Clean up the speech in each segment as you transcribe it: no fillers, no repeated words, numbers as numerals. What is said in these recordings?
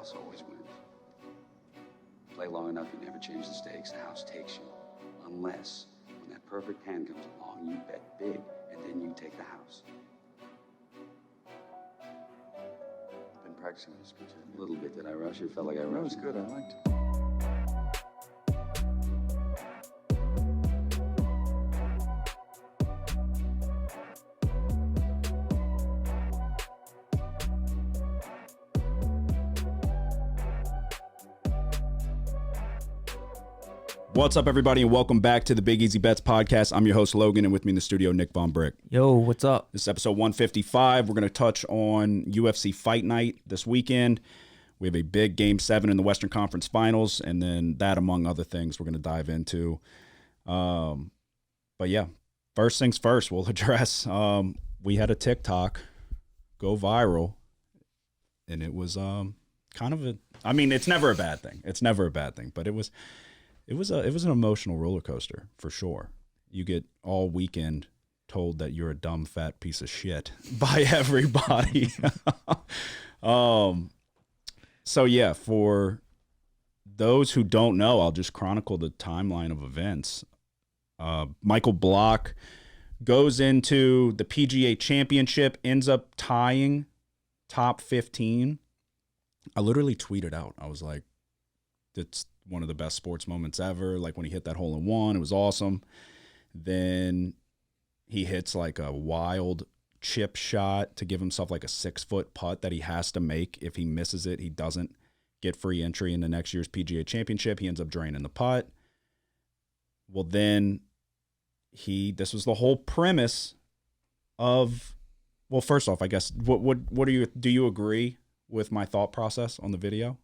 house always wins. Play long enough, you never change the stakes, the house takes you. Unless, when that perfect hand comes along, you bet big, and then you take the house. I've been practicing this speech a little bit. Did I rush it? Felt like I rushed. That was good, I liked it. What's up, everybody, and welcome back to the Big Easy Bets podcast. I'm your host, Logan, and with me in the studio, Nick Von Brick. Yo, what's up? This is episode 155. We're going to touch on UFC Fight Night this weekend. We have a big Game 7 in the Western Conference Finals, and then that, among other things, we're going to dive into. But yeah, first things first, we'll address, we had a TikTok go viral, and it was kind of a, I mean, it's never a bad thing. It's never a bad thing, but it was an emotional roller coaster for sure. You get all weekend told that you're a dumb fat piece of shit by everybody. So yeah, for those who don't know, I'll just chronicle the timeline of events. Michael Block goes into the PGA Championship, ends up tying top 15. I literally tweeted out, I was like, it's one of the best sports moments ever. Like when he hit that hole in one, it was awesome. Then he hits like a wild chip shot to give himself like a 6-foot putt that he has to make. If he misses it, he doesn't get free entry in the next year's PGA Championship. He ends up draining the putt. Well, then this was the whole premise of, well, first off, I guess, do you agree with my thought process on the video?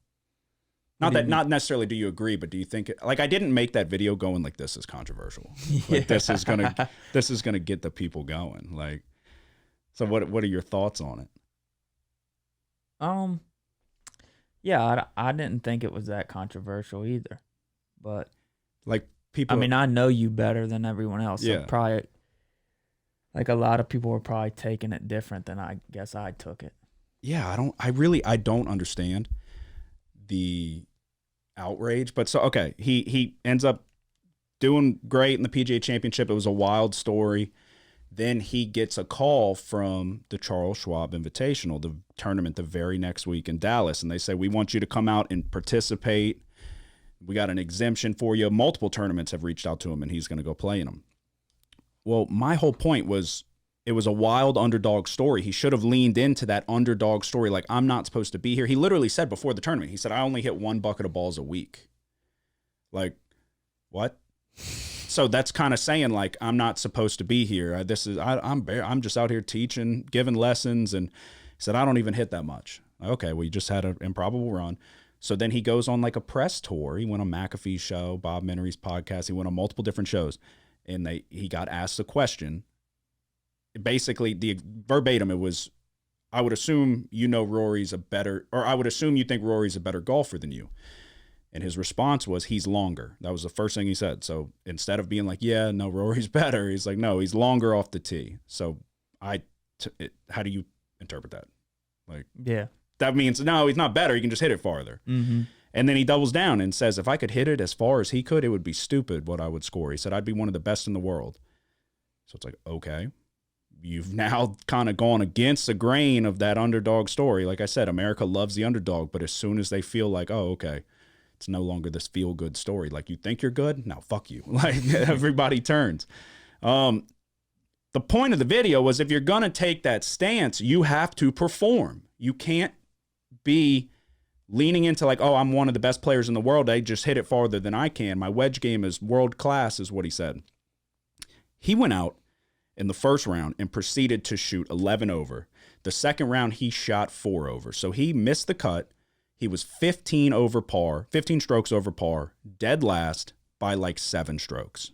Not necessarily do you agree, but do you think like I didn't make that video going like this is controversial. Like this is gonna get the people going. Like, so what are your thoughts on it? Yeah, I didn't think it was that controversial either, but like people. I mean, I know you better than everyone else. So yeah. Probably, like a lot of people were probably taking it different than I guess I took it. Yeah, I don't understand the outrage, but so okay, he ends up doing great in the PGA Championship. It was a wild story. Then he gets a call from the Charles Schwab Invitational, the tournament the very next week in Dallas, and they say, we want you to come out and participate. We got an exemption for you. Multiple tournaments have reached out to him, and he's going to go play in them. Well, my whole point was it was a wild underdog story. He should have leaned into that underdog story. Like, I'm not supposed to be here. He literally said before the tournament, he said, I only hit 1 bucket of balls a week. Like, what? So that's kind of saying, like, I'm not supposed to be here. I'm just out here teaching, giving lessons. And he said, I don't even hit that much. Okay, well, you just had an improbable run. So then he goes on like a press tour. He went on McAfee's show, Bob Menery's podcast. He went on multiple different shows. And he got asked a question. Basically, the verbatim, it was, I would assume you think Rory's a better golfer than you. And his response was, he's longer. That was the first thing he said. So instead of being like, yeah, no, Rory's better, he's like, no, he's longer off the tee. So how do you interpret that? Like, yeah, that means, no, he's not better. He can just hit it farther. Mm-hmm. And then he doubles down and says, if I could hit it as far as he could, it would be stupid what I would score. He said, I'd be one of the best in the world. So it's like, okay. You've now kind of gone against the grain of that underdog story. Like I said, America loves the underdog, but as soon as they feel like, oh, okay, it's no longer this feel-good story. Like, you think you're good? No, fuck you. Like, everybody turns. The point of the video was, if you're going to take that stance, you have to perform. You can't be leaning into like, oh, I'm one of the best players in the world. I just hit it farther than I can. My wedge game is world-class, is what he said. He went out in the first round and proceeded to shoot 11 over. The second round, he shot 4 over. So he missed the cut. He was 15 strokes over par, dead last by like 7 strokes.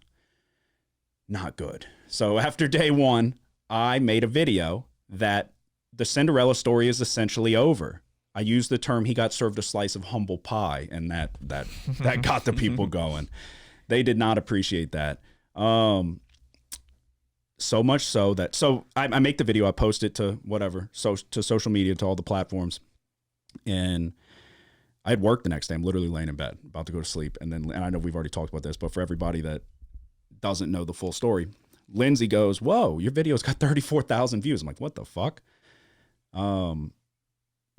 Not good. So after day 1, I made a video that the Cinderella story is essentially over. I used the term, he got served a slice of humble pie, and that got the people going. They did not appreciate that. So much so that, I make the video, I post it to whatever, to social media, to all the platforms. And I had work the next day. I'm literally laying in bed, about to go to sleep. And I know we've already talked about this, but for everybody that doesn't know the full story, Lindsay goes, "Whoa, your video's got 34,000 views." I'm like, "What the fuck?" And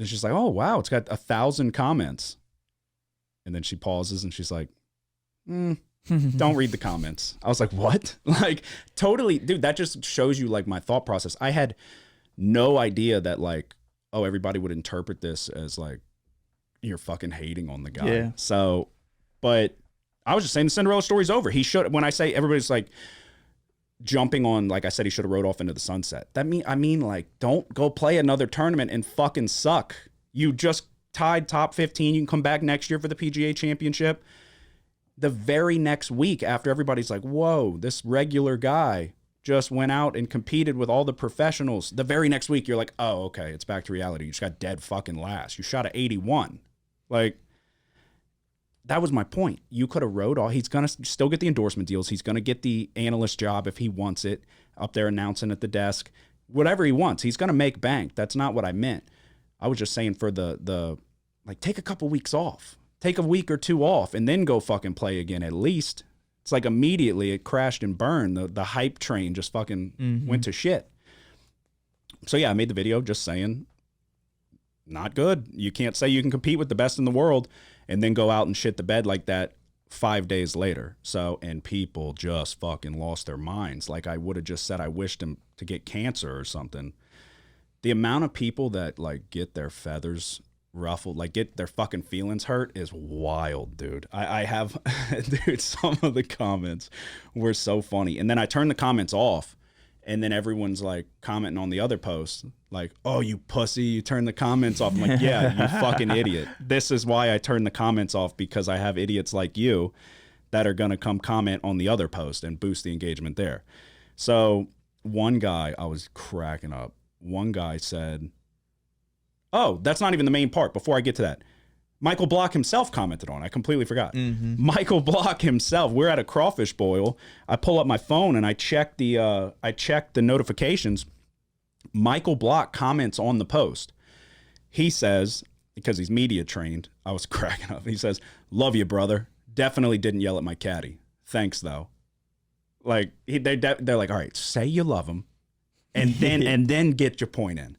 she's like, "Oh, wow, it's got 1,000 comments." And then she pauses and she's like, "Don't read the comments." I was like, "What?" Like, totally, dude, that just shows you like my thought process. I had no idea that like, oh, everybody would interpret this as like, you're fucking hating on the guy. Yeah. So, but I was just saying the Cinderella story's over. He should, when I say everybody's like jumping on, like I said, he should have rode off into the sunset. I mean, like, don't go play another tournament and fucking suck. You just tied top 15. You can come back next year for the PGA Championship. The very next week after everybody's like, whoa, this regular guy just went out and competed with all the professionals. The very next week, you're like, oh, okay, it's back to reality. You just got dead fucking last. You shot at 81. Like, that was my point. You could have rode all. He's going to still get the endorsement deals. He's going to get the analyst job if he wants it, up there announcing at the desk. Whatever he wants, he's going to make bank. That's not what I meant. I was just saying for the like, take a couple weeks off. Take a week or two off and then go fucking play again at least. It's like immediately it crashed and burned. The hype train just fucking went to shit. So yeah, I made the video just saying, not good. You can't say you can compete with the best in the world and then go out and shit the bed like that 5 days later. So, and people just fucking lost their minds. Like I would have just said I wished him to get cancer or something. The amount of people that like get their feathers ruffled, like get their fucking feelings hurt is wild, dude. I have, dude, some of the comments were so funny. And then I turned the comments off and then everyone's like commenting on the other posts like, oh, you pussy, you turned the comments off. I'm like, yeah, you fucking idiot. This is why I turned the comments off, because I have idiots like you that are going to come comment on the other post and boost the engagement there. So one guy, I was cracking up. One guy said, oh, that's not even the main part. Before I get to that, Michael Block himself commented on it. I completely forgot. Michael Block himself. We're at a crawfish boil. I pull up my phone and I check the notifications. Michael Block comments on the post. He says, because he's media trained, I was cracking up. He says, "Love you, brother. Definitely didn't yell at my caddy. Thanks though." Like they're like, all right, say you love him, and then get your point in.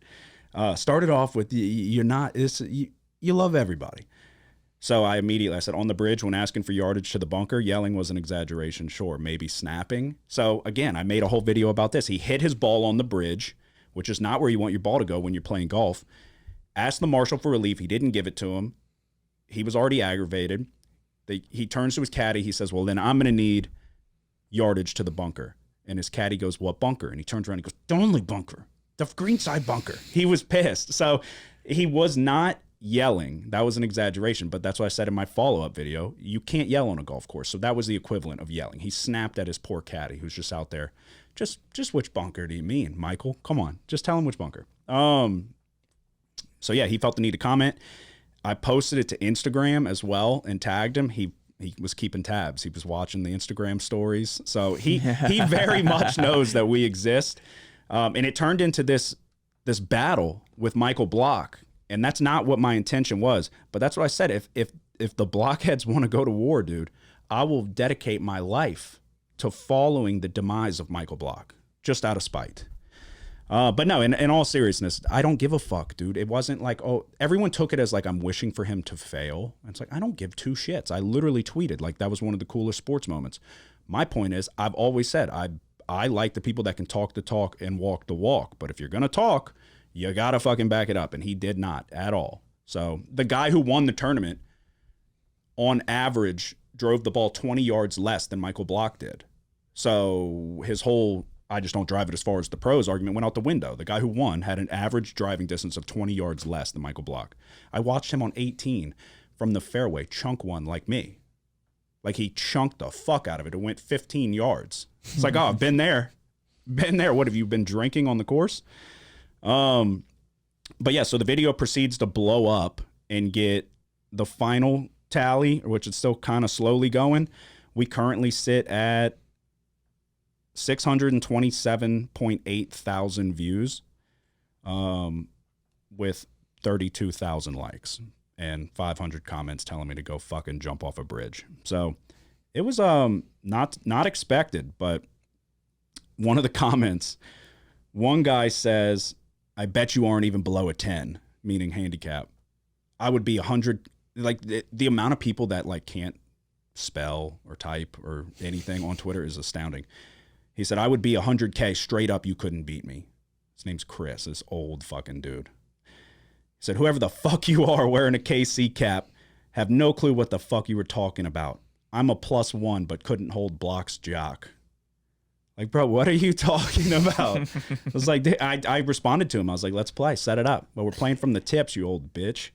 Started off with you're not. You love everybody. So I said, on the bridge when asking for yardage to the bunker, yelling was an exaggeration. Sure, maybe snapping. So again, I made a whole video about this. He hit his ball on the bridge, which is not where you want your ball to go when you're playing golf. Asked the marshal for relief. He didn't give it to him. He was already aggravated. He turns to his caddy. He says, well, then I'm going to need yardage to the bunker. And his caddy goes, what bunker? And he turns around and goes, the only bunker. The greenside bunker. He was pissed. So he was not yelling. That was an exaggeration, but that's what I said in my follow-up video. You can't yell on a golf course. So that was the equivalent of yelling. He snapped at his poor caddy who's just out there. Just which bunker do you mean, Michael? Come on. Just tell him which bunker. So yeah, he felt the need to comment. I posted it to Instagram as well and tagged him. He was keeping tabs. He was watching the Instagram stories. So he very much knows that we exist. And it turned into this battle with Michael Block. And that's not what my intention was. But that's what I said. If the blockheads want to go to war, dude, I will dedicate my life to following the demise of Michael Block, just out of spite. But no, in all seriousness, I don't give a fuck, dude. It wasn't like, oh, everyone took it as like I'm wishing for him to fail. And it's like, I don't give two shits. I literally tweeted like that was one of the coolest sports moments. My point is, I've always said I like the people that can talk the talk and walk the walk. But if you're going to talk, you got to fucking back it up. And he did not at all. So the guy who won the tournament on average drove the ball 20 yards less than Michael Block did. So his whole I just don't drive it as far as the pros argument went out the window. The guy who won had an average driving distance of 20 yards less than Michael Block. I watched him on 18 from the fairway chunk one like me. Like he chunked the fuck out of it. It went 15 yards. It's like, oh, I've been there. Been there. What, have you been drinking on the course? But yeah, so the video proceeds to blow up and get the final tally, which is still kind of slowly going. We currently sit at 627.8 thousand views with 32,000 likes. and 500 comments telling me to go fucking jump off a bridge. So it was not expected, but one of the comments, one guy says, I bet you aren't even below a 10, meaning handicap. I would be 100. Like the amount of people that like can't spell or type or anything on Twitter is astounding. He said, I would be 100K straight up. You couldn't beat me. His name's Chris, this old fucking dude. He said, whoever the fuck you are wearing a KC cap, have no clue what the fuck you were talking about. I'm a +1, but couldn't hold blocks jock. Like, bro, what are you talking about? I was like, I responded to him. I was like, let's play, set it up. But we're playing from the tips, you old bitch.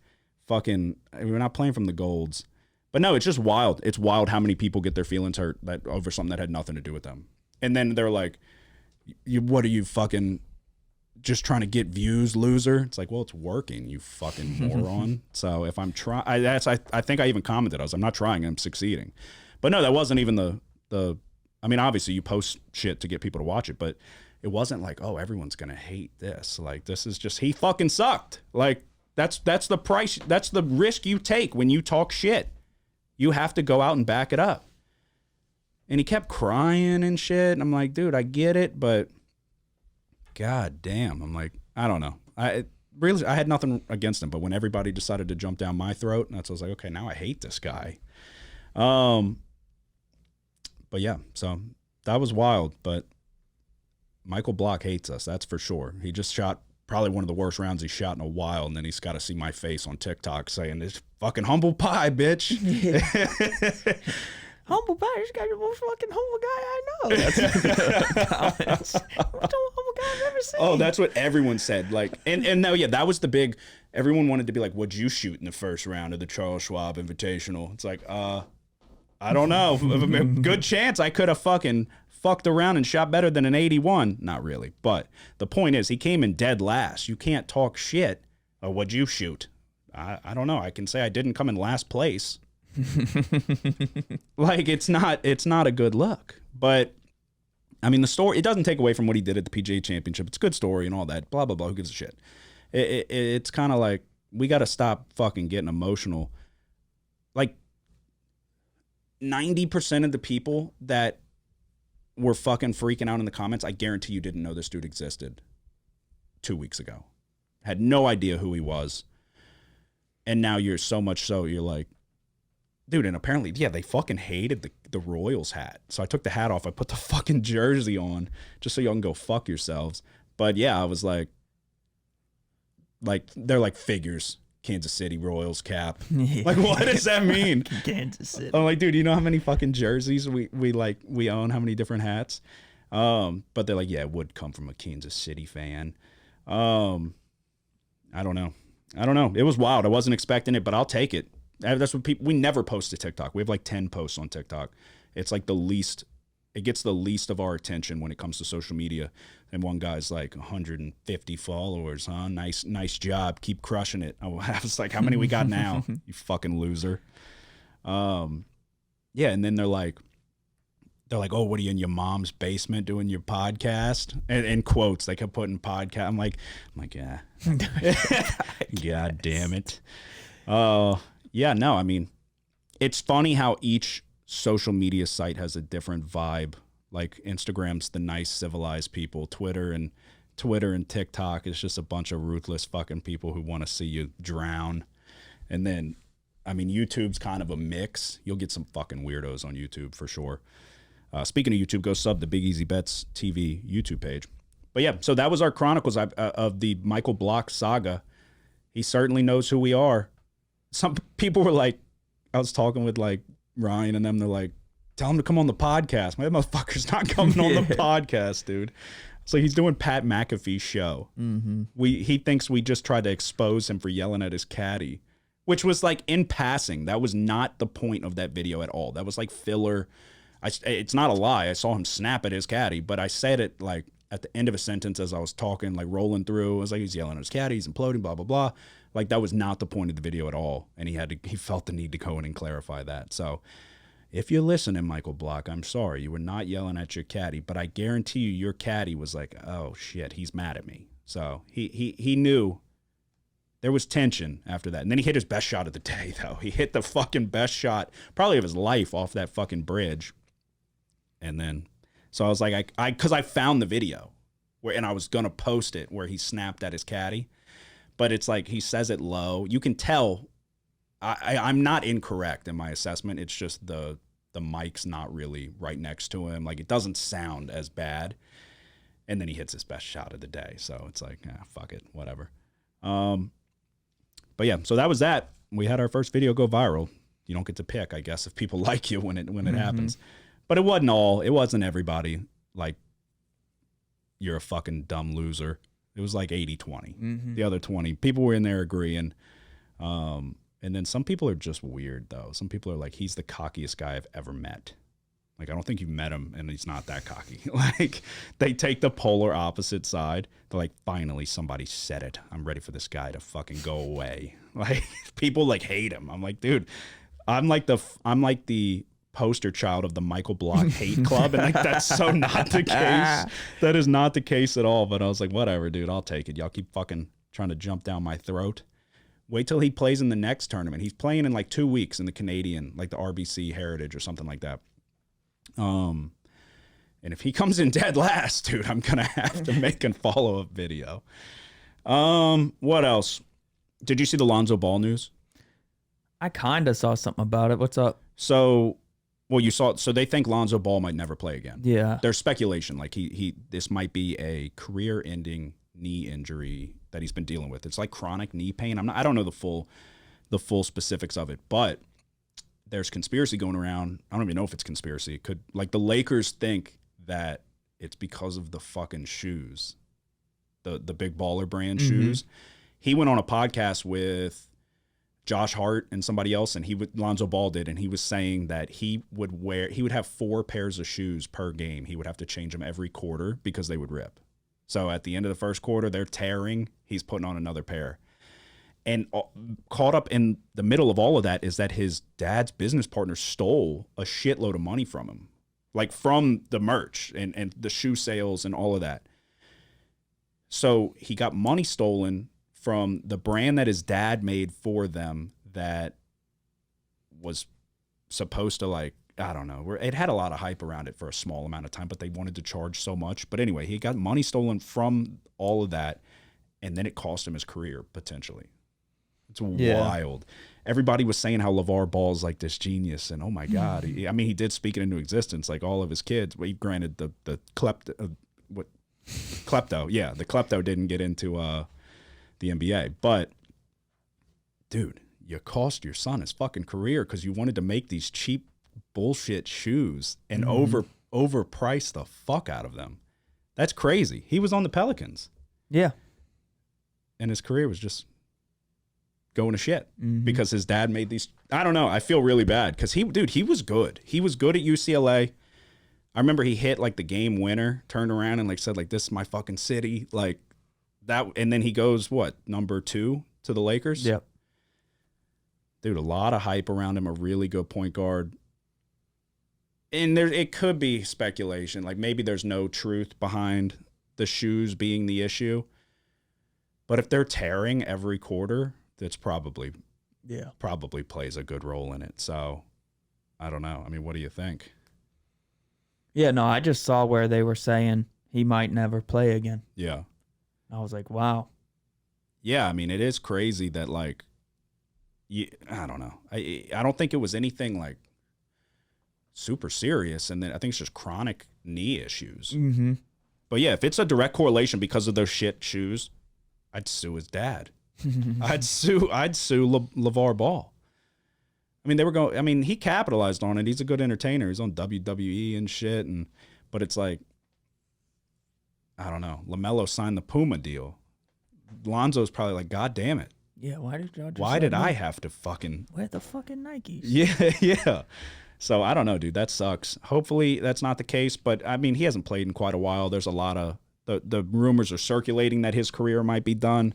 We're not playing from the golds. But no, it's just wild. It's wild how many people get their feelings hurt over something that had nothing to do with them. And then they're like, what are you fucking just trying to get views, loser? It's like, well, it's working, you fucking moron. So if I'm trying, I think I even commented, I'm not trying, I'm succeeding. But no, that wasn't even the I mean, obviously you post shit to get people to watch it, but it wasn't like, oh, everyone's going to hate this. Like, this is just, he fucking sucked. Like, that's the price, that's the risk you take when you talk shit. You have to go out and back it up. And he kept crying and shit. And I'm like, dude, I get it, but god damn. I'm like, I don't know. I had nothing against him, but when everybody decided to jump down my throat, that's when I was like, okay, now I hate this guy. But yeah, so that was wild. But Michael Block hates us, that's for sure. He just shot probably one of the worst rounds he's shot in a while, and then he's got to see my face on TikTok saying, this fucking humble pie, bitch. Humble pie, this guy's the most fucking humble guy I know. That's the comments. Most humble guy I've ever seen. Oh, that's what everyone said. Like, and no, yeah, that was the big, everyone wanted to be like, what'd you shoot in the first round of the Charles Schwab Invitational? It's like, I don't know. Good chance I could have fucking fucked around and shot better than an 81. Not really. But the point is, he came in dead last. You can't talk shit. Oh, what'd you shoot? I don't know. I can say I didn't come in last place. Like, it's not a good look. But I mean, the story, it doesn't take away from what he did at the PGA Championship. It's a good story and all that. Blah, blah, blah. Who gives a shit? It's kind of like, we got to stop fucking getting emotional. Like, 90% of the people that were fucking freaking out in the comments, I guarantee you didn't know this dude existed 2 weeks ago. Had no idea who he was. And now you're so much so, you're like, dude, and apparently, yeah, they fucking hated the Royals hat. So I took the hat off. I put the fucking jersey on just so y'all can go fuck yourselves. But yeah, I was like, they're like figures. Kansas City Royals cap. Like, what does that mean? Kansas City. I'm like, dude, you know how many fucking jerseys we own? How many different hats? But they're like, yeah, it would come from a Kansas City fan. I don't know. It was wild. I wasn't expecting it, but I'll take it. That's what we never post to TikTok. We have like 10 posts on TikTok. It's like it gets the least of our attention when it comes to social media. And one guy's like 150 followers, huh? Nice job. Keep crushing it. I was like, how many we got now? You fucking loser. Yeah. And then they're like, oh, what are you in your mom's basement doing your podcast? And in quotes, they kept putting podcast. I'm like, yeah. God damn it. Yeah, no, I mean, it's funny how each social media site has a different vibe. Like, Instagram's the nice, civilized people. Twitter and TikTok is just a bunch of ruthless fucking people who want to see you drown. And then, I mean, YouTube's kind of a mix. You'll get some fucking weirdos on YouTube for sure. Speaking of YouTube, go sub the Big Easy Bets TV YouTube page. But yeah, so that was our chronicles of the Michael Block saga. He certainly knows who we are. Some people were like, I was talking with like Ryan and them, they're like, tell him to come on the podcast. My motherfucker's not coming on the podcast, dude. So he's doing Pat McAfee's show. Mm-hmm. He thinks we just tried to expose him for yelling at his caddy, which was like in passing. That was not the point of that video at all. That was like filler. It's not a lie. I saw him snap at his caddy, but I said it like at the end of a sentence as I was talking, like rolling through. I was like, he's yelling at his caddy, he's imploding, blah, blah, blah. Like, that was not the point of the video at all. And he felt the need to go in and clarify that. So if you're listening, Michael Block, I'm sorry. You were not yelling at your caddy, but I guarantee you your caddy was like, oh shit, he's mad at me. So he knew there was tension after that. And then he hit his best shot of the day, though. He hit the fucking best shot, probably of his life, off that fucking bridge. And then, so I was like, because I found the video, and I was going to post it where he snapped at his caddy. But it's like, he says it low. You can tell, I'm not incorrect in my assessment. It's just the mic's not really right next to him. Like, it doesn't sound as bad. And then he hits his best shot of the day. So it's like, fuck it, whatever. But yeah, so that was that. We had our first video go viral. You don't get to pick, I guess, if people like you when it happens. But it wasn't everybody. Like, you're a fucking dumb loser. It was like 80-20. The other 20, people were in there agreeing. And then some people are just weird, though. Some people are like, he's the cockiest guy I've ever met. Like, I don't think you've met him, and he's not that cocky. Like, they take the polar opposite side. They're like, finally, somebody said it. I'm ready for this guy to fucking go away. Like, people, like, hate him. I'm like, dude, I'm like the poster child of the Michael Block hate club, and like, that's so not the case. That is not the case at all. But I was like, whatever, dude, I'll take it. Y'all keep fucking trying to jump down my throat. Wait till he plays in the next tournament. He's playing in like 2 weeks in the Canadian, like the RBC Heritage or something like that. And if he comes in dead last, dude, I'm gonna have to make a follow-up video. What else? Did you see the Lonzo Ball news? I kind of saw something about it. What's up? So, well, you saw. So they think Lonzo Ball might never play again. Yeah. There's speculation like this might be a career-ending knee injury that he's been dealing with. It's like chronic knee pain. I don't know the full specifics of it, but there's conspiracy going around. I don't even know if it's conspiracy. It could, like, the Lakers think that it's because of the fucking shoes, the Big Baller brand shoes. He went on a podcast with Josh Hart and somebody else, and Lonzo Ball did, and he was saying that he would have 4 pairs of shoes per game. He would have to change them every quarter because they would rip. So at the end of the first quarter, they're tearing. He's putting on another pair. And caught up in the middle of all of that is that his dad's business partner stole a shitload of money from him, like from the merch and the shoe sales and all of that. So he got money stolen from the brand that his dad made for them that was supposed to, like, I don't know, it had a lot of hype around it for a small amount of time, but they wanted to charge so much. But anyway, he got money stolen from all of that, and then it cost him his career, potentially. It's wild. Everybody was saying how LeVar Ball's like this genius, and oh my God. He did speak it into existence, like all of his kids. Well, granted, the klepto, the klepto didn't get into the NBA. But, dude, you cost your son his fucking career because you wanted to make these cheap bullshit shoes and overprice the fuck out of them. That's crazy. He was on the Pelicans. Yeah. And his career was just going to shit because his dad made these. I don't know. I feel really bad because he was good. He was good at UCLA. I remember he hit like the game winner, turned around and like said like, this is my fucking city. Like that. And then he goes, what, number 2 to the Lakers? Yep. Dude, a lot of hype around him, a really good point guard. And it could be speculation. Like maybe there's no truth behind the shoes being the issue. But if they're tearing every quarter, that's probably plays a good role in it. So I don't know. I mean, what do you think? Yeah, no, I just saw where they were saying he might never play again. Yeah. I was like, wow. Yeah, I mean, it is crazy that, like, I don't know. I don't think it was anything like super serious, and then I think it's just chronic knee issues. But yeah, if it's a direct correlation because of those shit shoes, I'd sue his dad. I'd sue LeVar Ball. I mean, he capitalized on it. He's a good entertainer. He's on WWE and shit. But it's like, I don't know. LaMelo signed the Puma deal. Lonzo's probably like, God damn it. Yeah, why did I have to fucking wear the fucking Nikes? Yeah. So I don't know, dude. That sucks. Hopefully that's not the case. But I mean, he hasn't played in quite a while. There's a lot of the rumors are circulating that his career might be done.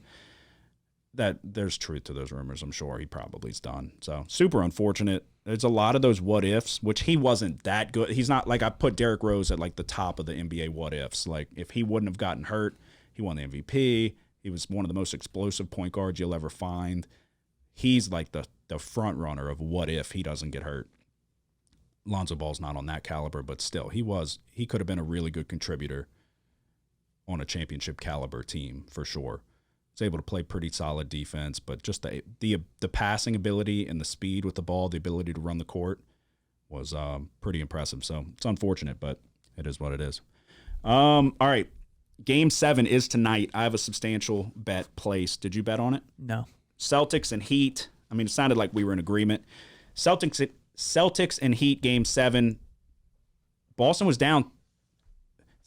That there's truth to those rumors. I'm sure he probably is done. So super unfortunate. There's a lot of those what ifs, which he wasn't that good. He's not like, I put Derrick Rose at like the top of the NBA what ifs. Like if he wouldn't have gotten hurt, he won the MVP. He was one of the most explosive point guards you'll ever find. He's like the front runner of what if he doesn't get hurt. Lonzo Ball's not on that caliber, but still, he could have been a really good contributor on a championship caliber team for sure. Was able to play pretty solid defense, but just the passing ability and the speed with the ball, the ability to run the court was pretty impressive. So it's unfortunate, but it is what it is. All right. Game 7 is tonight. I have a substantial bet placed. Did you bet on it? No. Celtics and Heat. I mean, it sounded like we were in agreement. Celtics and Heat Game 7. Boston was down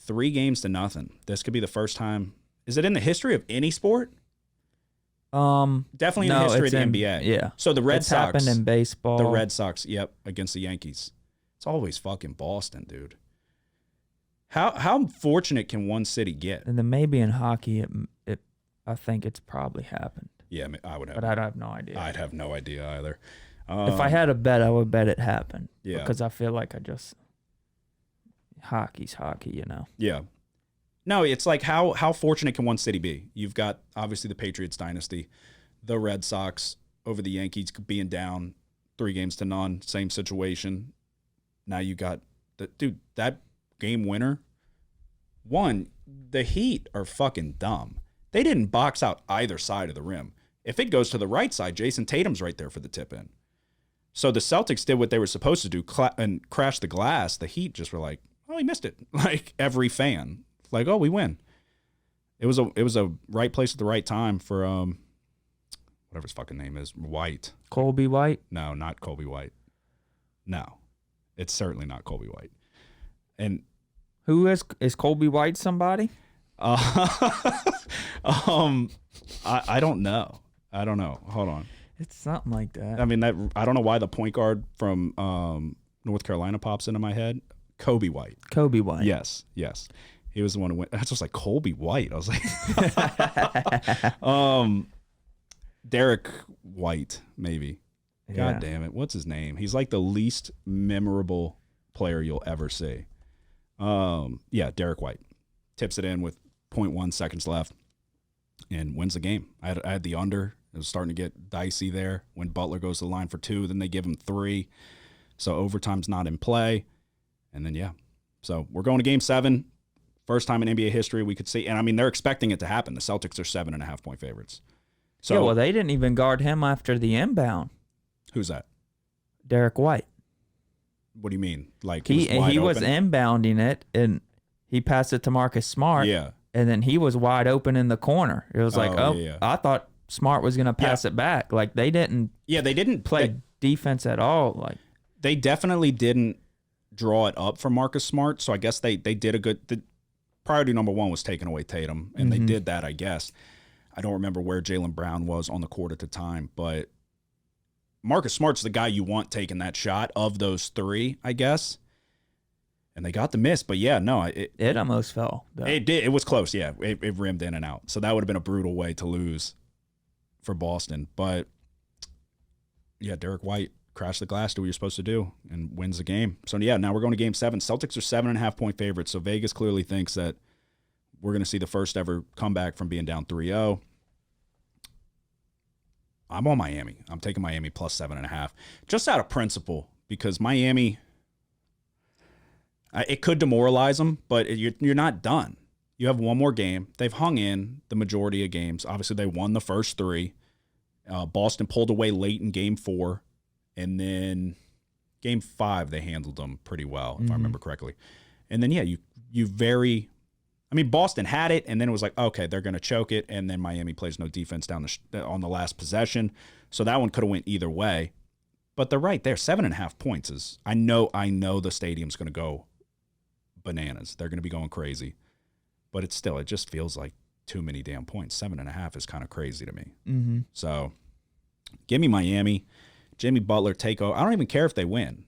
3-0. This could be the first time. Is it in the history of any sport? Definitely in the history of the NBA. Yeah. So the Red Sox happened in baseball. The Red Sox, yep, against the Yankees. It's always fucking Boston, dude. How fortunate can one city get? And then maybe in hockey, I think it's probably happened. Yeah, I would have. But I'd have no idea. I'd have no idea either. If I had a bet, I would bet it happened. Yeah. Because I feel like hockey's hockey, you know. Yeah. No, it's like how fortunate can one city be? You've got obviously the Patriots dynasty, the Red Sox over the Yankees being down 3-0, same situation. Now you got that game winner. One, the Heat are fucking dumb. They didn't box out either side of the rim. If it goes to the right side, Jason Tatum's right there for the tip in. So the Celtics did what they were supposed to do and crash the glass. The Heat just were like, oh, he missed it. Like every fan. Like, oh, we win. It was a right place at the right time for whatever his fucking name is, White. Colby White? No, not Colby White. No, it's certainly not Colby White. And who is Colby White? Somebody? I don't know. Hold on. It's something like that. I mean, I don't know why the point guard from North Carolina pops into my head. Kobe White. Kobe White. Yes. He was the one who went. That's just like Colby White. I was like, Derek White, maybe. God damn it. What's his name? He's like the least memorable player you'll ever see. Derek White. Tips it in with 0.1 seconds left and wins the game. I had the under. It was starting to get dicey there. When Butler goes to the line for 2, then they give him 3. So overtime's not in play. And then, So we're going to Game 7. First time in NBA history we could see. And, I mean, they're expecting it to happen. The Celtics are 7.5-point favorites. So, yeah, well, they didn't even guard him after the inbound. Who's that? Derek White. What do you mean? Like he was open? inbounding it, and he passed it to Marcus Smart. Yeah. And then he was wide open in the corner. It was like, I thought Smart was going to pass it back. Like, they didn't. Yeah, they didn't play defense at all. Like, they definitely didn't draw it up for Marcus Smart. So I guess they did a good. Priority number 1 was taking away Tatum, and they did that, I guess. I don't remember where Jaylen Brown was on the court at the time, but Marcus Smart's the guy you want taking that shot of those 3, I guess. And they got the miss, but it almost fell. Though. It did. It was close, yeah. It rimmed in and out. So that would have been a brutal way to lose for Boston. But, yeah, Derek White crashed the glass, do what you're supposed to do, and wins the game. So, now we're going to Game 7. Celtics are 7.5-point favorites, so Vegas clearly thinks that we're going to see the first ever comeback from being down 3-0. I'm on Miami. I'm taking Miami plus 7.5, just out of principle, because Miami, it could demoralize them, but you're not done. You have one more game. They've hung in the majority of games. Obviously, they won the first 3. Boston pulled away late in Game 4. And then Game 5, they handled them pretty well, if I remember correctly. And then, Boston had it, and then it was like, okay, they're going to choke it, and then Miami plays no defense on the last possession. So that one could have went either way. But they're right there. 7.5 points is, I know the stadium's going to go bananas. They're going to be going crazy. But it just feels like too many damn points. 7.5 is kind of crazy to me. Mm-hmm. So give me Miami. Jimmy Butler take over. I don't even care if they win.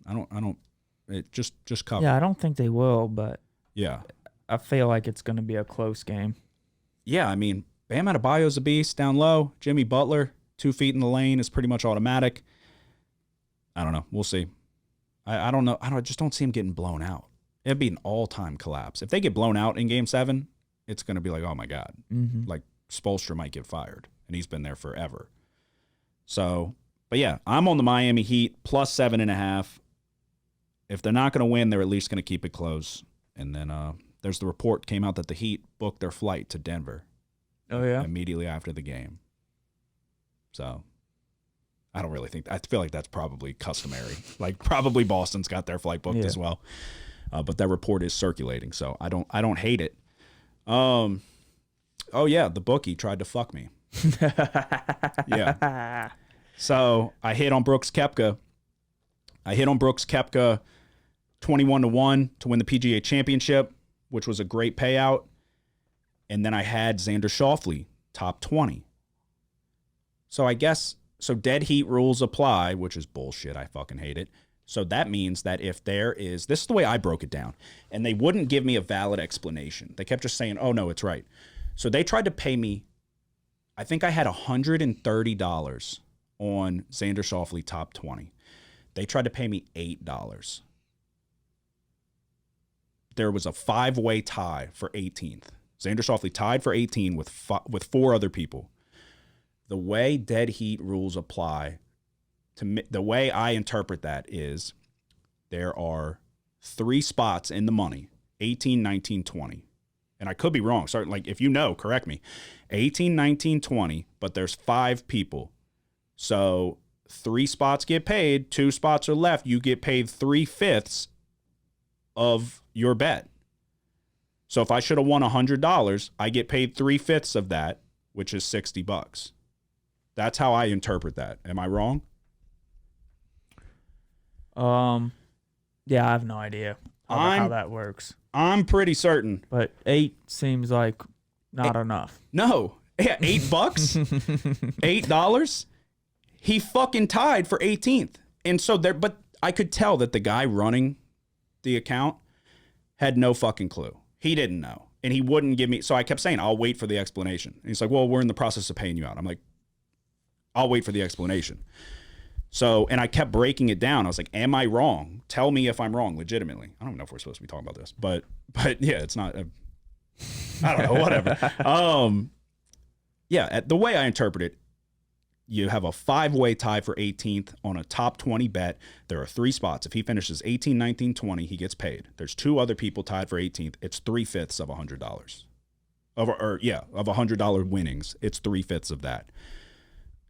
Just cover. Yeah, I don't think they will, but yeah, I feel like it's going to be a close game. Yeah, I mean, Bam Adebayo's a beast down low. Jimmy Butler, 2 feet in the lane is pretty much automatic. I don't know. We'll see. I don't know. I just don't see him getting blown out. It'd be an all-time collapse. If they get blown out in Game 7, it's going to be like, oh my God. Mm-hmm. Like Spoelstra might get fired, and he's been there forever. So, but yeah, I'm on the Miami Heat plus 7.5. If they're not going to win, they're at least going to keep it close. And then there's the report came out that the Heat booked their flight to Denver. Oh, yeah? Immediately after the game. So, I don't really think, I feel like that's probably customary. Like, probably Boston's got their flight booked as well. But that report is circulating, so I don't hate it. Oh yeah, the bookie tried to fuck me. Yeah. So I hit on Brooks Koepka. 21-1 to win the PGA Championship, which was a great payout. And then I had Xander Schauffele top 20. So I guess dead heat rules apply, which is bullshit. I fucking hate it. So that means that if there is, this is the way I broke it down, and they wouldn't give me a valid explanation. They kept just saying, oh, no, it's right. So they tried to pay me, I think I had $130 on Xander Schauffele top 20. They tried to pay me $8. There was a 5-way tie for 18th. Xander Schauffele tied for 18 with 4 other people. The way dead heat rules apply, the way I interpret that is there are 3 spots in the money, 18, 19, 20. And I could be wrong. Sorry, like if you know, correct me. 18, 19, 20, but there's 5 people. So 3 spots get paid, 2 spots are left. You get paid 3/5 of your bet. So if I should have won $100, I get paid 3/5 of that, which is $60. That's how I interpret that. Am I wrong? Yeah, I have no idea how that works. I'm pretty certain. But 8 seems like not enough. No. Yeah, $8? $8? He fucking tied for 18th. And so but I could tell that the guy running the account had no fucking clue. He didn't know. And he wouldn't give me, so I kept saying, I'll wait for the explanation. And he's like, well, we're in the process of paying you out. I'm like, I'll wait for the explanation. So, and I kept breaking it down. I was like, am I wrong? Tell me if I'm wrong, legitimately. I don't even know if we're supposed to be talking about this, but yeah, it's not, I don't know, whatever. Yeah, the way I interpret it, you have a 5-way tie for 18th on a top 20 bet. There are 3 spots. If he finishes 18, 19, 20, he gets paid. There's 2 other people tied for 18th. It's 3/5 of $100. Of $100 winnings. It's 3/5 of that.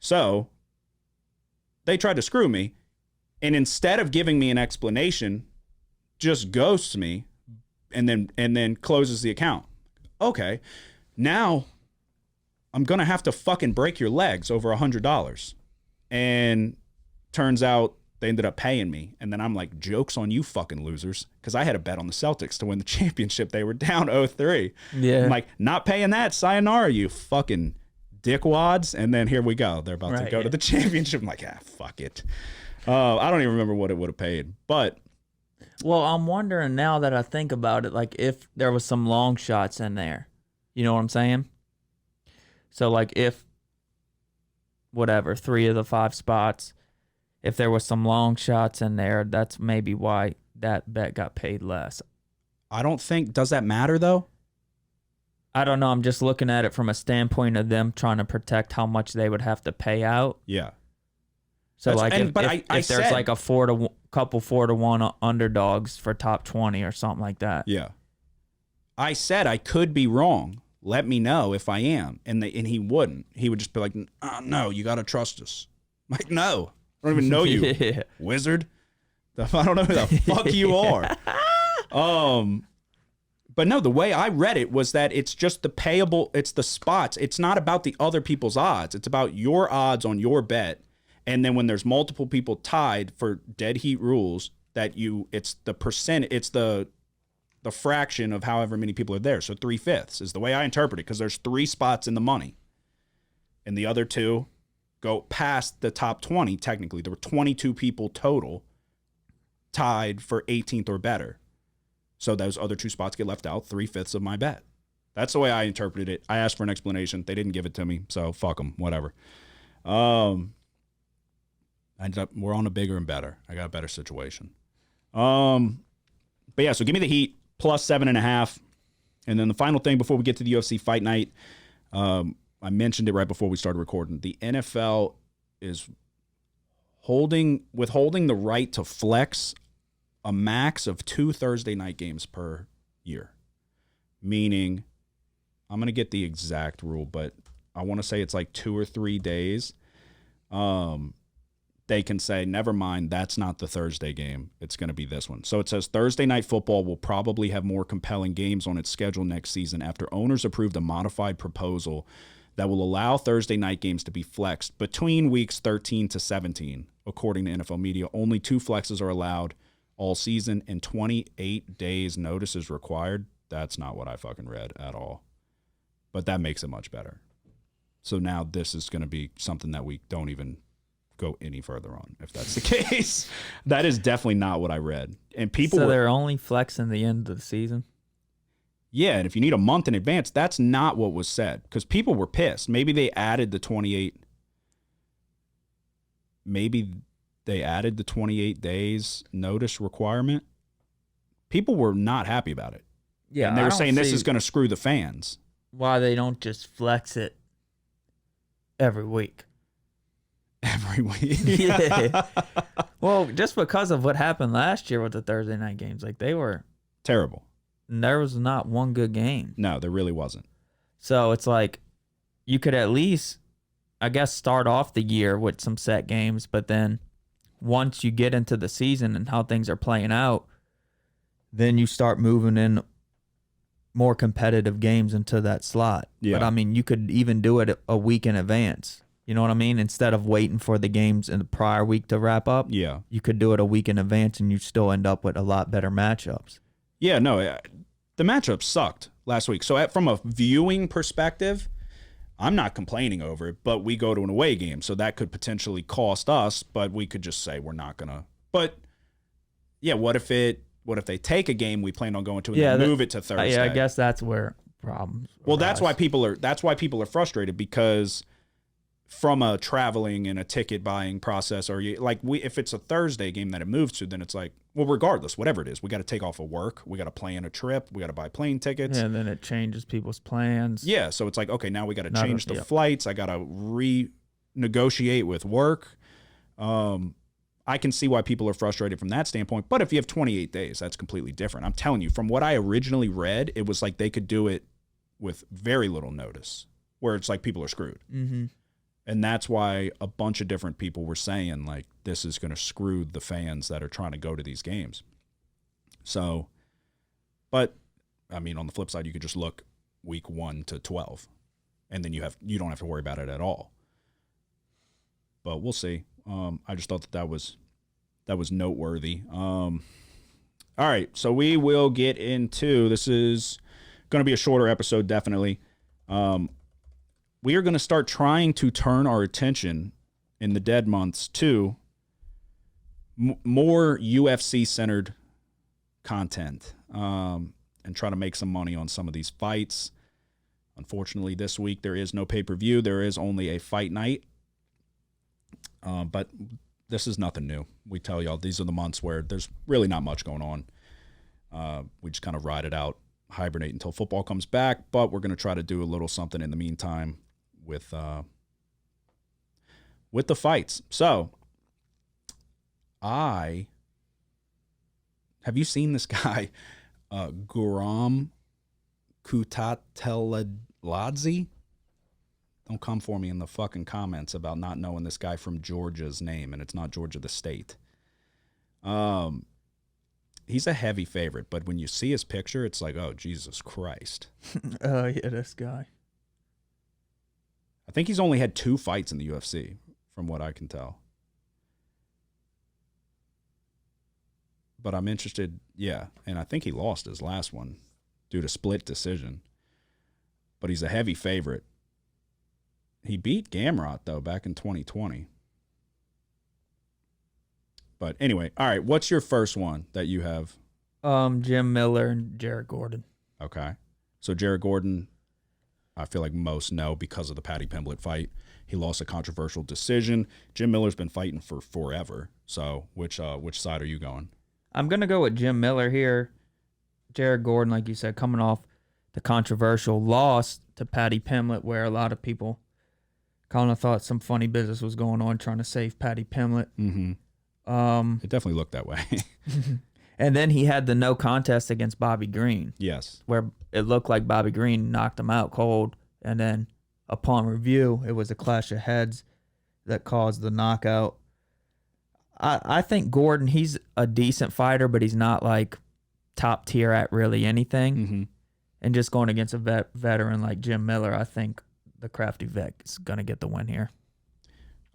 So they tried to screw me, and instead of giving me an explanation, just ghosts me and then closes the account. Okay, now I'm going to have to fucking break your legs over $100. And turns out they ended up paying me. And then I'm like, joke's on you fucking losers. Because I had a bet on the Celtics to win the championship. They were down 0-3. Yeah. I'm like, not paying that. Sayonara, you fucking dickwads. And then here we go. They're about to go to the championship. I'm like, fuck it. I don't even remember what it would have paid. But well, I'm wondering now that I think about it, like if there was some long shots in there. You know what I'm saying? So, like, if, 3 of the 5 spots, if there was some long shots in there, that's maybe why that bet got paid less. I don't think, does that matter, though? I don't know. I'm just looking at it from a standpoint of them trying to protect how much they would have to pay out. Yeah. So, if there's like a 4-to-1 underdogs for top 20 or something like that. Yeah. I said I could be wrong. Let me know if I am. And he wouldn't. He would just be like, no, you got to trust us. I'm like, no, I don't even know you, wizard. I don't know who the fuck you are. But no, the way I read it was that it's just the payable, it's the spots. It's not about the other people's odds. It's about your odds on your bet. And then when there's multiple people tied for dead heat rules, it's the percent, it's the fraction of however many people are there. So 3/5 is the way I interpret it, because there's 3 spots in the money. And the other 2 go past the top 20, technically. There were 22 people total tied for 18th or better. So those other 2 spots get left out, 3/5 of my bet. That's the way I interpreted it. I asked for an explanation. They didn't give it to me, so fuck them, whatever. We're on a bigger and better. I got a better situation. But yeah, so give me the Heat plus 7.5. And then the final thing before we get to the UFC Fight Night, I mentioned it right before we started recording. The NFL is withholding the right to flex a max of 2 Thursday night games per year. Meaning, I'm going to get the exact rule, but I want to say it's like 2 or 3 days. They can say, never mind, that's not the Thursday game. It's going to be this one. So it says Thursday Night Football will probably have more compelling games on its schedule next season after owners approved a modified proposal that will allow Thursday night games to be flexed between weeks 13 to 17. According to NFL media, only 2 flexes are allowed all season and 28 days notice is required. That's not what I fucking read at all. But that makes it much better. So now this is going to be something that we don't even go any further on, if that's the case. That is definitely not what I read. And people So they're only flexing the end of the season? Yeah, and if you need a month in advance, that's not what was said. Because people were pissed. Maybe they added the 28 days notice requirement. People were not happy about it. Yeah, and they were saying this is going to screw the fans. Why they don't just flex it every week? Every week. Yeah. Well, just because of what happened last year with the Thursday night games, like they were terrible. There was not one good game. No, there really wasn't. So it's like you could at least, I guess, start off the year with some set games, but then once you get into the season and how things are playing out, then you start moving in more competitive games into that slot. Yeah. But I mean, you could even do it a week in advance. You know what I mean? Instead of waiting for the games in the prior week to wrap up, Yeah. you could do it a week in advance and you still end up with a lot better matchups. Yeah, no, the matchup sucked last week. So from a viewing perspective, I'm not complaining over it, but we go to an away game, so that could potentially cost us, but we could just say we're not going to. But, yeah, what if they take a game we plan on going to and then move it to Thursday? Yeah, I guess that's where problems Well, arise. that's why people are frustrated, because from a traveling and a ticket buying process, or if it's a Thursday game that it moves to, then it's like, well, regardless, whatever it is, we got to take off of work, we got to plan a trip, we got to buy plane tickets. Yeah, and then it changes people's plans. Yeah, so it's like, okay, now we got to change the flights. I got to renegotiate with work. I can see why people are frustrated from that standpoint. But if you have 28 days, that's completely different. I'm telling you, from what I originally read, it was like they could do it with very little notice, where it's like people are screwed. Mm-hmm. And that's why a bunch of different people were saying, like, this is going to screw the fans that are trying to go to these games. So, but, I mean, on the flip side, you could just look week 1 to 12, and then you don't have to worry about it at all. But we'll see. I just thought that was noteworthy. All right, so we will get into, this is going to be a shorter episode, definitely. We are going to start trying to turn our attention in the dead months to more UFC-centered content and try to make some money on some of these fights. Unfortunately, this week there is no pay-per-view. There is only a fight night. But this is nothing new. We tell y'all these are the months where there's really not much going on. We just kind of ride it out, hibernate until football comes back. But we're going to try to do a little something in the meantime with the fights. So, have you seen this guy, Guram Kutateladze? Don't come for me in the fucking comments about not knowing this guy from Georgia's name, and it's not Georgia the state. He's a heavy favorite, but when you see his picture, it's like, oh, Jesus Christ. Oh, yeah, this guy. I think he's only had 2 fights in the UFC, from what I can tell. But I'm interested, yeah, and I think he lost his last one due to split decision. But he's a heavy favorite. He beat Gamrot, though, back in 2020. But anyway, all right, what's your first one that you have? Jim Miller and Jared Gordon. Okay. So Jared Gordon, I feel like most know because of the Paddy Pimblett fight. He lost a controversial decision. Jim Miller's been fighting for forever. So which side are you going? I'm going to go with Jim Miller here. Jared Gordon, like you said, coming off the controversial loss to Patty Pimblett, where a lot of people kind of thought some funny business was going on trying to save Patty Pimblett. Mm-hmm. It definitely looked that way. And then he had the no contest against Bobby Green, Yes. where it looked like Bobby Green knocked him out cold. And then upon review, it was a clash of heads that caused the knockout. I think Gordon, he's a decent fighter, but he's not like top tier at really anything. Mm-hmm. And just going against a veteran like Jim Miller, I think the crafty vet is going to get the win here.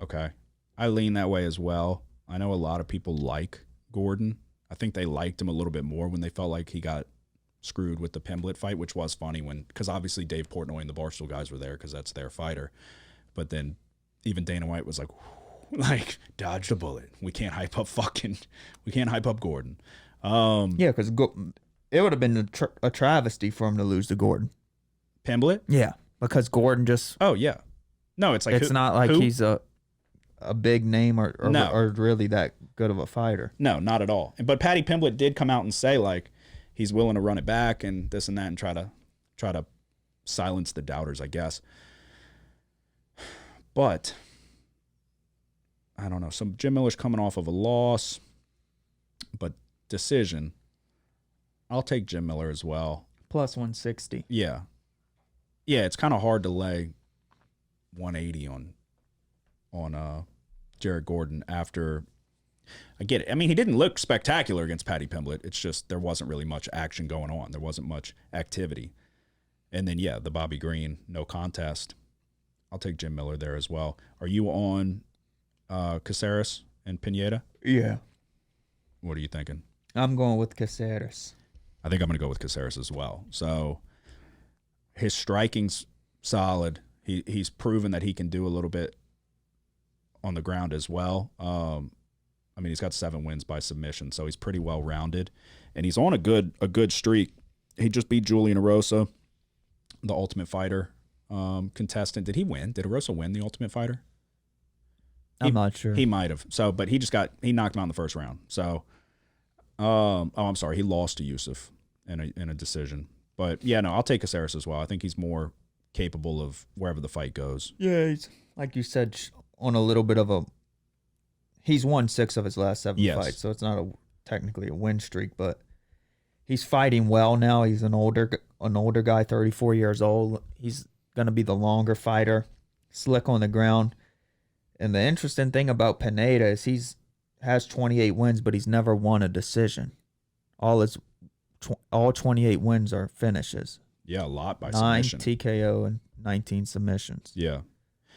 Okay. I lean that way as well. I know a lot of people like Gordon. I think they liked him a little bit more when they felt like he got screwed with the Pimblett fight, which was funny because obviously Dave Portnoy and the Barstool guys were there because that's their fighter. But then even Dana White was like, dodged a bullet. We can't hype up Gordon. Yeah, because it would have been a travesty for him to lose to Gordon. Pimblett? Yeah, because Gordon just... Oh, yeah. No, it's like... It's not like he's a big name or really that good of a fighter. No, not at all. But Patty Pimblett did come out and say, like, he's willing to run it back and this and that and try to silence the doubters, I guess. But I don't know. So Jim Miller's coming off of a loss, but decision. I'll take Jim Miller as well. Plus 160. Yeah. Yeah, it's kind of hard to lay 180 on Jared Gordon after. I get it. I mean, he didn't look spectacular against Patty Pimblett. It's just there wasn't really much action going on. There wasn't much activity. And then, yeah, the Bobby Green, no contest. I'll take Jim Miller there as well. Are you on Caceres and Pineda? Yeah. What are you thinking? I'm going with Caceres. I think I'm going to go with Caceres as well. So his striking's solid. He's proven that he can do a little bit on the ground as well. I mean, he's got 7 wins by submission, so he's pretty well rounded, and he's on a good streak. He just beat Julian Erosa, the Ultimate Fighter contestant. Did he win? Did Erosa win the Ultimate Fighter? I'm not sure. He might have. So, but he knocked him out in the first round. So, I'm sorry, he lost to Yusuf in a decision. But yeah, no, I'll take Caceres as well. I think he's more capable of wherever the fight goes. Yeah, he's, like you said, on a little bit of a. He's won 6 of his last 7 fights, so it's not technically a win streak, but he's fighting well now. He's an older guy, 34 years old. He's going to be the longer fighter, slick on the ground. And the interesting thing about Pineda is he's has 28 wins, but he's never won a decision. All 28 wins are finishes. Yeah, a lot by 9 submission. 9 TKO and 19 submissions. Yeah.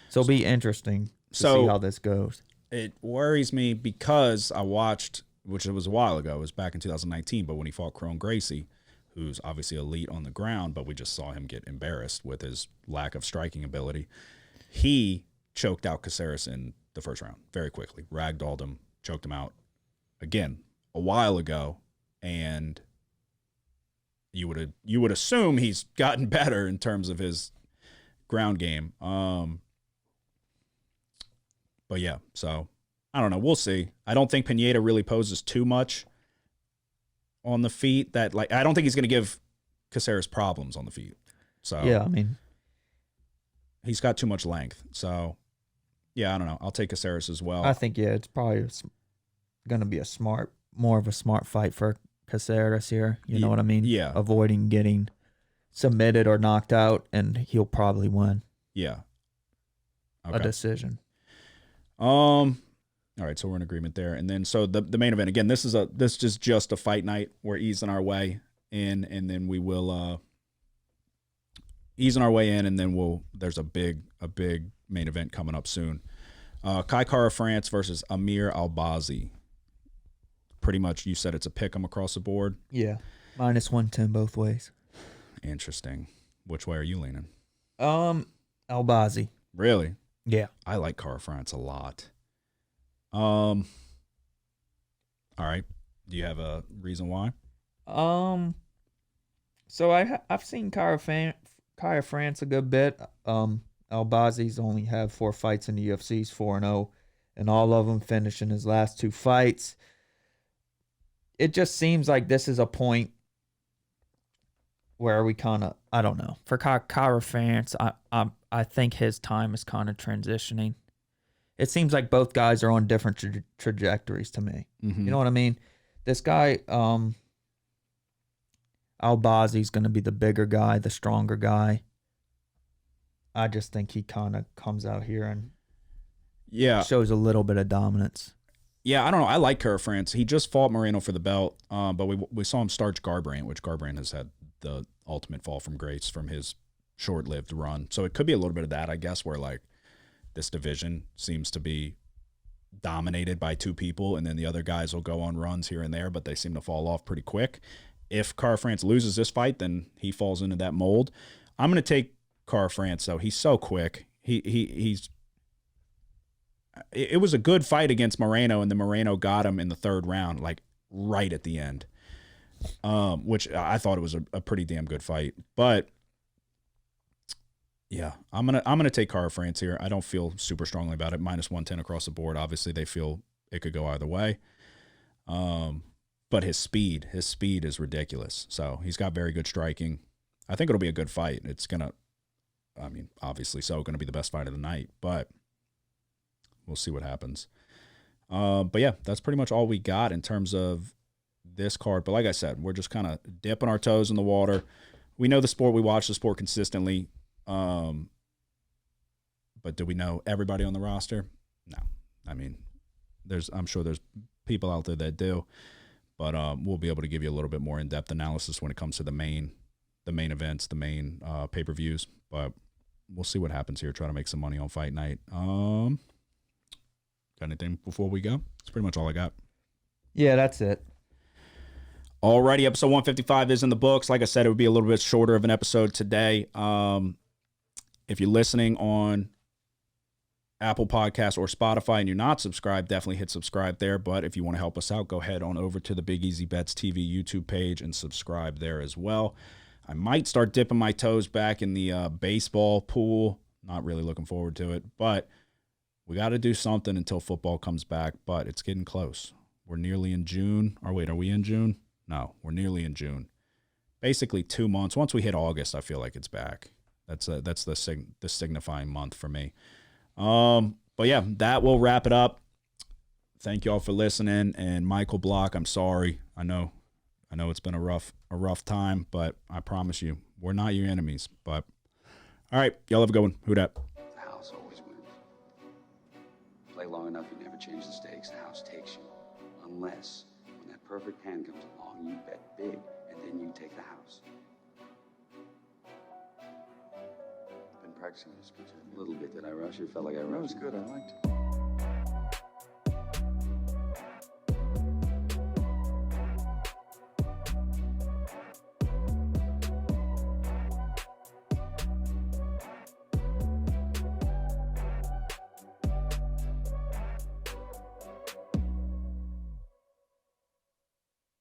So it'll be interesting to see how this goes. It worries me because I watched, which it was a while ago, it was back in 2019, but when he fought Crone Gracie, who's obviously elite on the ground, but we just saw him get embarrassed with his lack of striking ability. He choked out Caceres in the first round very quickly, ragdolled him, choked him out again a while ago, and you would assume he's gotten better in terms of his ground game. But yeah, so I don't know. We'll see. I don't think Pineda really poses too much on the feet. I don't think he's going to give Caceres problems on the feet. So yeah, I mean, he's got too much length. So yeah, I don't know. I'll take Caceres as well. I think it's probably going to be more of a smart fight for Caceres here. You know what I mean? Yeah. Avoiding getting submitted or knocked out, and he'll probably win. Yeah. A decision. All right, so we're in agreement there. And then so the main event, again, this is just a fight night. We're easing our way in, and then we will easing our way in, and then there's a big main event coming up soon. Kai Kara France versus Amir Albazi. Pretty much you said it's a pick 'em across the board. Yeah. Minus 110 both ways. Interesting. Which way are you leaning? Albazi. Really? Yeah. I like Kara France a lot. All right. Do you have a reason why? So I've seen Kara France a good bit. Albazi's only have 4 fights in the UFC. He's 4-0, and all of them finished in his last 2 fights. It just seems like this is a point where we kind of, I don't know. For Kara France, I think his time is kind of transitioning. It seems like both guys are on different trajectories to me. Mm-hmm. You know what I mean? This guy, Albazi's going to be the bigger guy, the stronger guy. I just think he kind of comes out here and shows a little bit of dominance. Yeah, I don't know. I like Kara France. He just fought Moreno for the belt, but we saw him starch Garbrandt, which Garbrandt has had the ultimate fall from grace from his short-lived run. So it could be a little bit of that, I guess, where like this division seems to be dominated by two people, and then the other guys will go on runs here and there, but they seem to fall off pretty quick. If Kara France loses this fight, then he falls into that mold. I'm going to take Kara France, though. He's so quick. He's. It was a good fight against Moreno, and then Moreno got him in the third round, like right at the end, which I thought it was a pretty damn good fight. But yeah, I'm gonna take Kara France here. I don't feel super strongly about it. -110 across the board. Obviously, they feel it could go either way. But his speed is ridiculous. So he's got very good striking. I think it'll be a good fight. It's obviously gonna be the best fight of the night, but we'll see what happens. But yeah, that's pretty much all we got in terms of this card. But like I said, we're just kind of dipping our toes in the water. We know the sport. We watch the sport consistently. But do we know everybody on the roster? No. I mean, I'm sure there's people out there that do. But we'll be able to give you a little bit more in-depth analysis when it comes to the main events, the main pay-per-views. But we'll see what happens here. Try to make some money on fight night. Got anything before we go? That's pretty much all I got. Yeah, that's it. Alrighty, episode 155 is in the books. Like I said, it would be a little bit shorter of an episode today. If you're listening on Apple Podcasts or Spotify and you're not subscribed, definitely hit subscribe there. But if you want to help us out, go ahead on over to the Big Easy Bets TV YouTube page and subscribe there as well. I might start dipping my toes back in the baseball pool. Not really looking forward to it, but we got to do something until football comes back, but it's getting close. We're nearly in June. Or wait, are we in June? No, we're nearly in June. Basically 2 months. Once we hit August, I feel like it's back. That's the signifying month for me. But yeah, that will wrap it up. Thank you all for listening. And Michael Block, I'm sorry. I know it's been a rough time, but I promise you, we're not your enemies. But all right, y'all have a good one. Who dat? The house always wins. Play long enough, you never change the stakes. The house takes you. Unless, when that perfect hand comes along, you bet big, and then you take the house. I've been practicing this a little bit. Did I rush it? Felt like I rushed. That was good. I liked it.